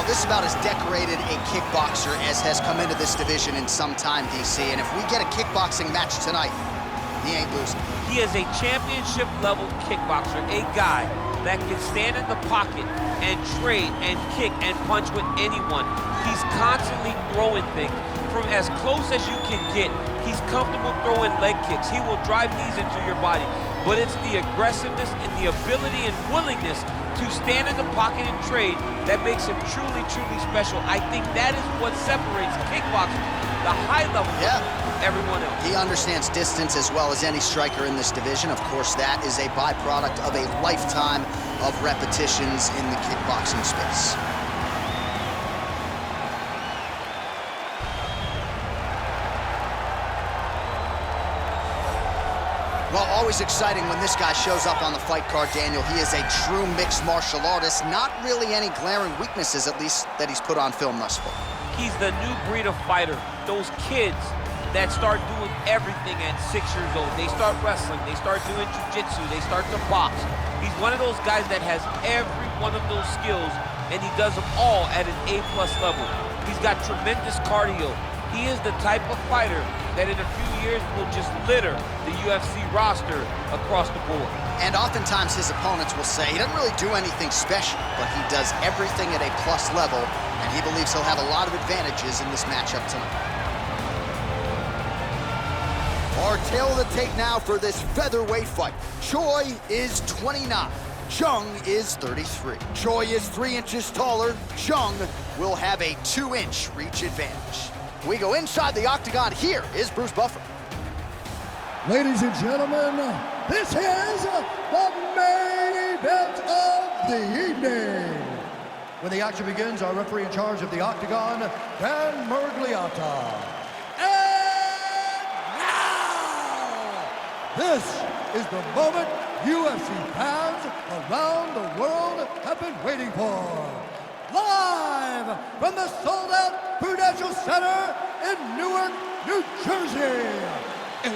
this is about as decorated a kickboxer as has come into this division in some time, DC. And if we get a kickboxing match tonight, he ain't losing. He is a championship-level kickboxer, a guy that can stand in the pocket and trade and kick and punch with anyone. He's constantly throwing things from as close as you can get. He's comfortable throwing leg kicks. He will drive these into your body. But it's the aggressiveness and the ability and willingness to stand in the pocket and trade that makes him truly, truly special. I think that is what separates kickboxing, the high level, from everyone else. He understands distance as well as any striker in this division. Of course, that is a byproduct of a lifetime of repetitions in the kickboxing space. Well, always exciting when this guy shows up on the fight card, Daniel. He is a true mixed martial artist. Not really any glaring weaknesses, at least, that he's put on film thus far. He's the new breed of fighter. Those kids that start doing everything at 6 years old. They start wrestling, they start doing jiu-jitsu, they start to box. He's one of those guys that has every one of those skills, and he does them all at an A+ level. He's got tremendous cardio. He is the type of fighter that in a few years will just litter the UFC roster across the board. And oftentimes his opponents will say he doesn't really do anything special, but he does everything at a plus level, and he believes he'll have a lot of advantages in this matchup tonight. Our tail of the tape now for this featherweight fight. Choi is 29. Chung is 33. Choi is 3 inches taller. Chung will have a 2-inch reach advantage. We go inside the octagon. Here is Bruce Buffer. Ladies and gentlemen, this is the main event of the evening. When the action begins, our referee in charge of the octagon, Dan Mergliata. And now, this is the moment UFC fans around the world have been waiting for. Live from the sold-out Prudential Center in Newark, New Jersey. It's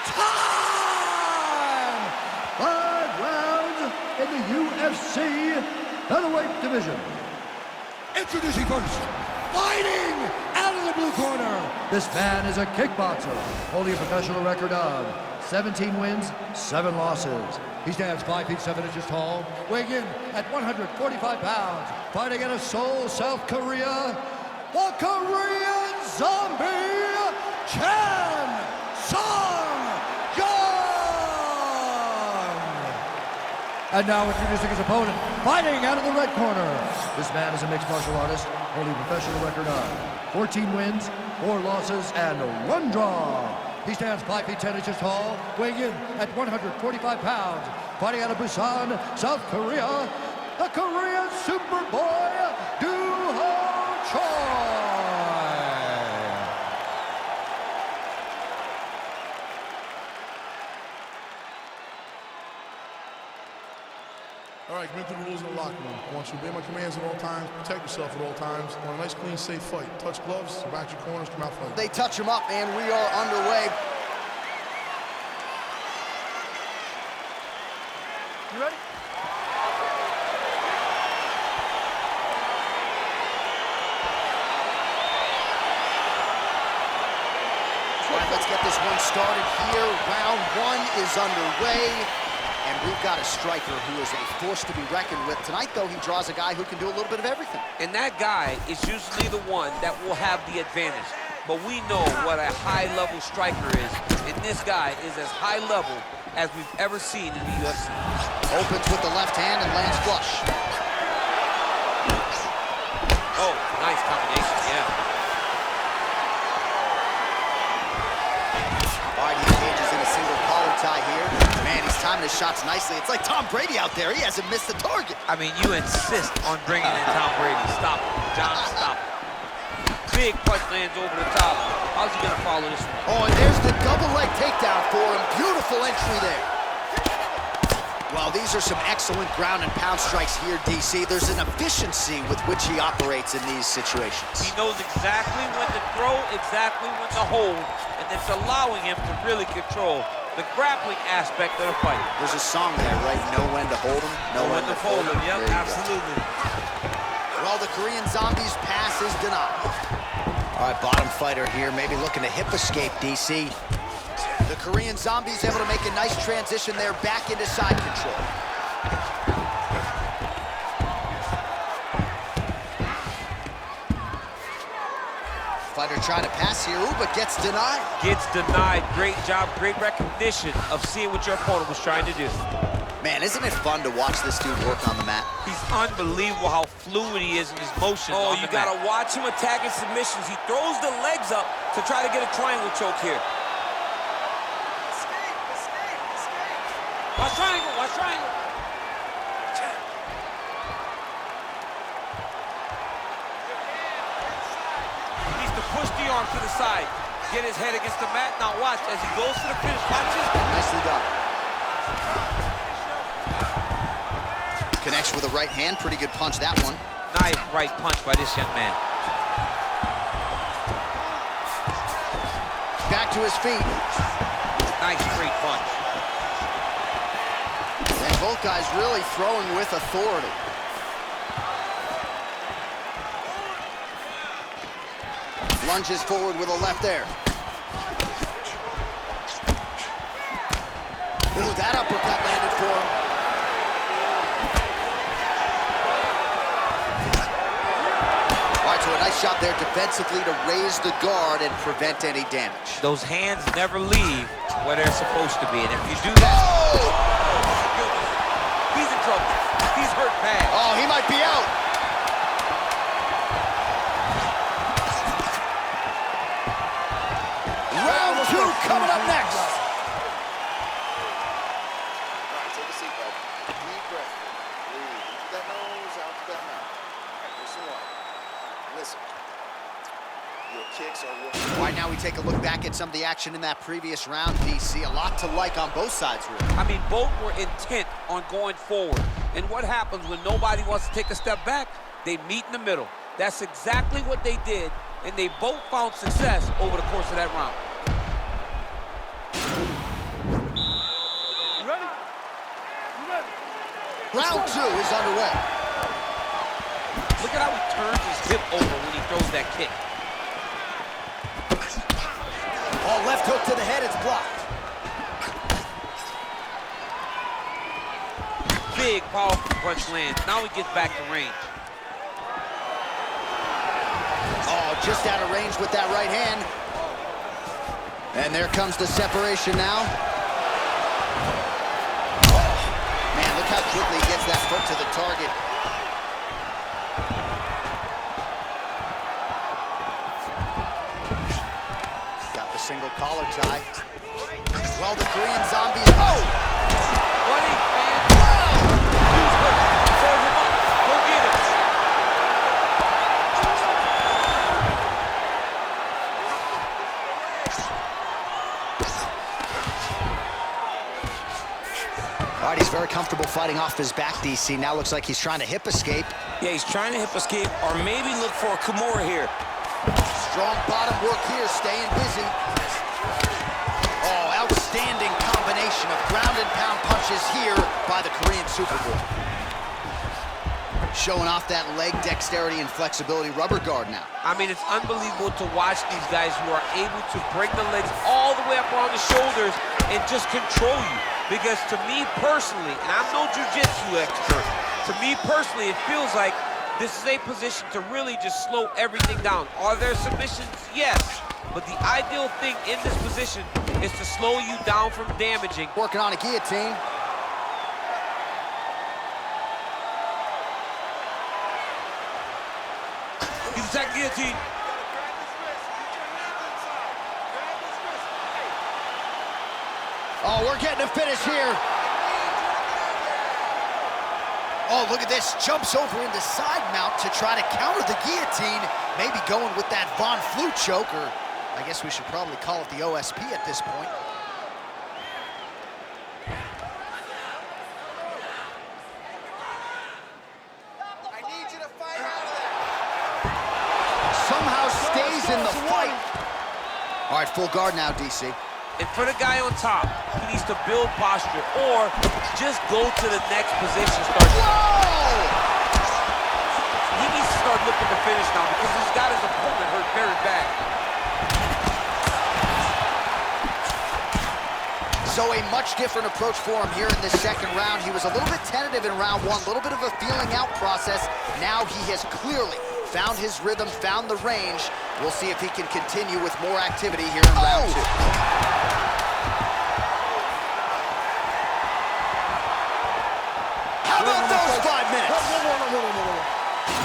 time! 5 rounds in the UFC featherweight division. Introducing first, fighting out of the blue corner. This man is a kickboxer, holding a professional record of 17 wins, 7 losses. He stands 5 feet 7 inches tall, weighing in at 145 pounds, fighting out of Seoul, South Korea, the Korean Zombie, Chan Sung-Jung! And now introducing his opponent, fighting out of the red corner. This man is a mixed martial artist, holding a professional record of 14 wins, 4 losses, and 1 draw. He stands 5 feet 10 inches tall, weighing in at 145 pounds, fighting out of Busan, South Korea, the Korean Superboy, Do-Ho Choi. All right, commit to the rules in the locker room. I want you to obey my commands at all times, protect yourself at all times. I want a nice, clean, safe fight. Touch gloves, back your corners, come out fighting. They touch him up, and we are underway. You ready? All right, let's get this one started here. Round 1 is underway. And we've got a striker who is a force to be reckoned with. Tonight, though, he draws a guy who can do a little bit of everything. And that guy is usually the one that will have the advantage. But we know what a high-level striker is, and this guy is as high-level as we've ever seen in the UFC. Opens with the left hand and lands flush. Oh, nice combination, yeah. All right, he engages in a single collar tie here. Man, he's timing his shots nicely. It's like Tom Brady out there. He hasn't missed the target. I mean, you insist on bringing in Tom Brady. Stop it, John, stop it. Big punch lands over the top. How's he gonna follow this one? Oh, and there's the double leg takedown for him. Beautiful entry there. Well, these are some excellent ground and pound strikes here, DC. There's an efficiency with which he operates in these situations. He knows exactly when to throw, exactly when to hold, and it's allowing him to really control the grappling aspect of the fight. There's a song there, right? Know when to hold him, know when to fold him. Yep, absolutely. Well, the Korean Zombie's pass is denied. All right, bottom fighter here, maybe looking to hip escape, DC. The Korean Zombie's able to make a nice transition there back into side control. Fighter trying to pass here, ooh, but gets denied. Gets denied. Great job, great recognition of seeing what your opponent was trying to do. Man, isn't it fun to watch this dude work on the mat? He's unbelievable how fluid he is in his motions. Oh, on you the gotta mat. watch him attacking submissions. He throws the legs up to try to get a triangle choke here. Watch triangle, watch triangle. He needs to push the arm to the side. Get his head against the mat. Now watch as he goes to the finish. Watch this. Nicely done. Connects with a right hand, pretty good punch that one. Nice right punch by this young man. Back to his feet. Nice straight punch. And both guys really throwing with authority. Lunges forward with a left there. Ooh, that uppercut landed for him. All right, so a nice shot there defensively to raise the guard and prevent any damage. Those hands never leave where they're supposed to be, and if you do that, He's in trouble. He's hurt bad. Oh, he might be out. Round two coming up next. All right, take a seat, bud. Deep breath. Breathe. Into that nose, out to that mouth. All right, listen up. Listen. Your kicks are working. All right, now we take a look back at some of the action in that previous round, DC. A lot to like on both sides, really. I mean, both were intent on going forward. And what happens when nobody wants to take a step back? They meet in the middle. That's exactly what they did, and they both found success over the course of that round. You ready? You ready? Round two is underway. Look at how he turns his hip over when he throws that kick. Oh, left hook to the head, it's blocked. Big, powerful punch lands. Now he gets back to range. Oh, just out of range with that right hand. And there comes the separation now. Oh, man, look how quickly he gets that foot to the target. Got the single collar tie. Well, the Korean Zombies. Oh! Buddy, man. Use him. Serve him up. Go get it. All right, he's very comfortable fighting off his back, DC. Now looks like he's trying to hip escape. Yeah, he's trying to hip escape or maybe look for a Kimura here. Strong bottom work here, staying busy. Oh, outstanding combination of ground and pound punches here by the Korean Superboy. Showing off that leg dexterity and flexibility rubber guard now. I mean, it's unbelievable to watch these guys who are able to bring the legs all the way up around the shoulders and just control you. Because to me personally, and I'm no jiu-jitsu expert, to me personally, it feels like this is a position to really just slow everything down. Are there submissions? Yes. But the ideal thing in this position is to slow you down from damaging. Working on a guillotine. He's attacking guillotine. Oh, we're getting a finish here. Oh, look at this. Jumps over into side mount to try to counter the guillotine. Maybe going with that Von Flue choke, or I guess we should probably call it the OSP at this point. I need you to fight out of that. Somehow stays in the fight. All right, full guard now, DC. And for the guy on top, he needs to build posture or just go to the next position. He needs to start looking to finish now because he's got his opponent hurt very bad. So a much different approach for him here in this second round. He was a little bit tentative in round one, a little bit of a feeling out process. Now he has clearly found his rhythm, found the range. We'll see if he can continue with more activity here in round two. How about those 5 minutes?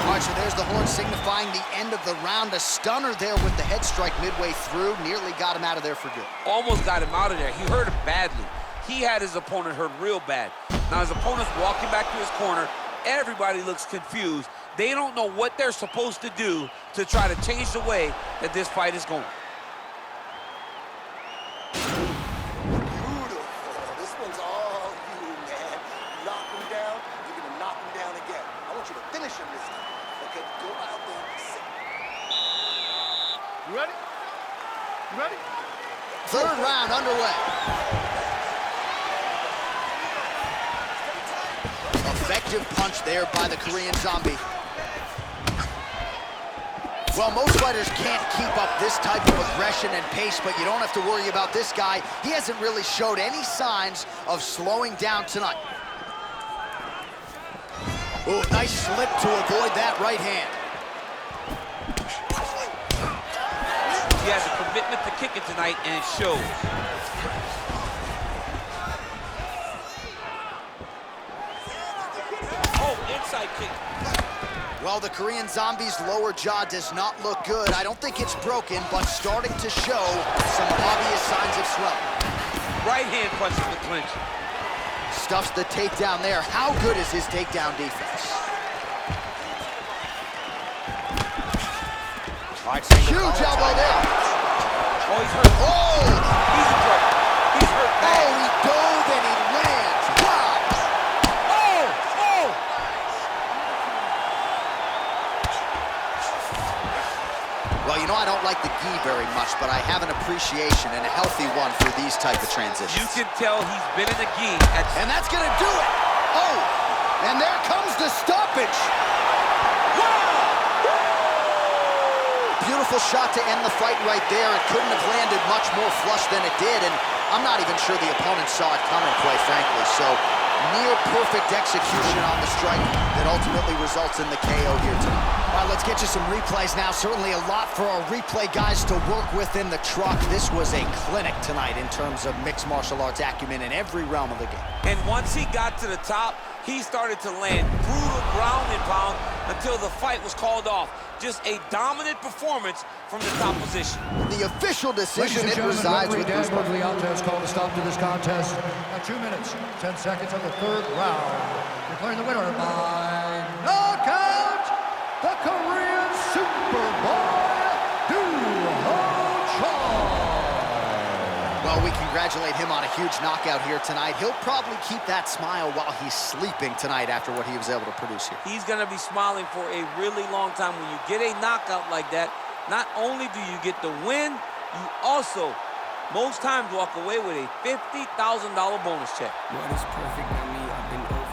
All right, so there's the horn signifying the end of the round. A stunner there with the head strike midway through. Nearly got him out of there for good. Almost got him out of there. He hurt him badly. He had his opponent hurt real bad. Now his opponent's walking back to his corner. Everybody looks confused. They don't know what they're supposed to do to try to change the way that this fight is going. Beautiful. This one's all you, man. Knock him down, you're gonna knock him down again. I want you to finish him this time. Okay, go out there and sit. You ready? You ready? Third round underway. Effective punch there by the Korean Zombie. Well, most fighters can't keep up this type of aggression and pace, but you don't have to worry about this guy. He hasn't really showed any signs of slowing down tonight. Oh, nice slip to avoid that right hand. He has a commitment to kicking tonight, and it shows. Oh, inside kick. Well, the Korean Zombie's lower jaw does not look good. I don't think it's broken, but starting to show some obvious signs of swelling. Right hand punch in the clinch. Stuffs the takedown there. How good is his takedown defense? All right, huge elbow there. Oh, he's hurt. Oh! He's in trouble. He's hurt bad. Oh, he dove and he lands. Wow! Oh! Oh! Well, you know, I don't like the gi very much, but I have an appreciation and a healthy one for these type of transitions. You can tell he's been in the gi. And that's gonna do it. Oh, and there comes the stoppage. Wow! Beautiful shot to end the fight right there. It couldn't have landed much more flush than it did, and I'm not even sure the opponent saw it coming, quite frankly. So, near perfect execution on the strike that ultimately results in the KO here tonight. All right, let's get you some replays now. Certainly a lot for our replay guys to work with in the truck. This was a clinic tonight in terms of mixed martial arts acumen in every realm of the game. And once he got to the top, he started to land brutal ground and pound until the fight was called off. Just a dominant performance from the top position. The official decision, it Ladies and resides gentlemen, with Dan Bruce. Bugliata has called a stop to this contest at 2 minutes, 10 seconds of the third round. Declaring the winner by knockout, the Korean Superboy, Well, we congratulate him on a huge knockout here tonight. He'll probably keep that smile while he's sleeping tonight after what he was able to produce here. He's going to be smiling for a really long time. When you get a knockout like that, not only do you get the win, you also, most times, walk away with a $50,000 bonus check. What is perfect?